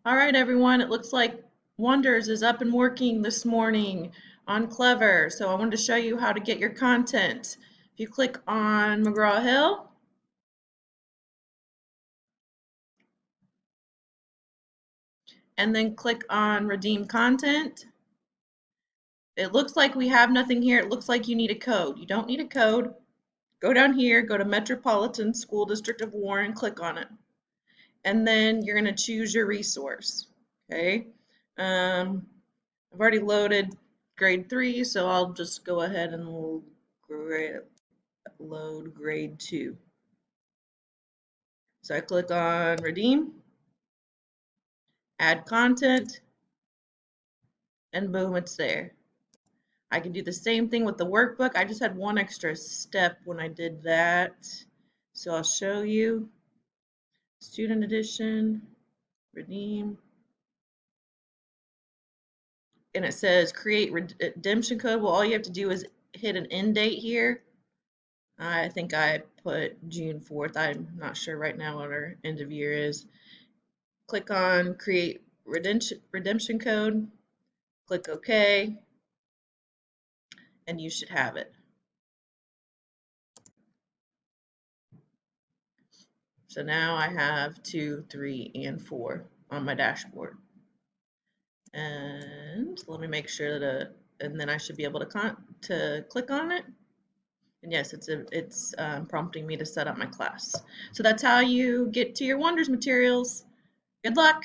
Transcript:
All right, everyone, it looks like Wonders is up and working this morning on Clever. So I wanted to show you how to get your content. If you click on McGraw-Hill, and then click on Redeem Content, it looks like we have nothing here. It looks like you need a code. You don't need a code. Go down here, go to Metropolitan School District of Warren, click on it. And then you're going to choose your resource. Okay. I've already loaded grade 3, so I'll just go ahead and load grade 2. So I click on redeem, add content, and boom, it's there. I can do the same thing with the workbook. I just had one extra step when I did that. So I'll show you. Student edition, redeem. And it says create redemption code. Well, all you have to do is hit an end date here. I think I put June 4th. I'm not sure right now what our end of year is. Click on create redemption code, click OK, and you should have it. So now I have 2, 3, and 4 on my dashboard. And let me make sure that, and then I should be able to click on it. And yes, it's prompting me to set up my class. So that's how you get to your Wonders materials. Good luck.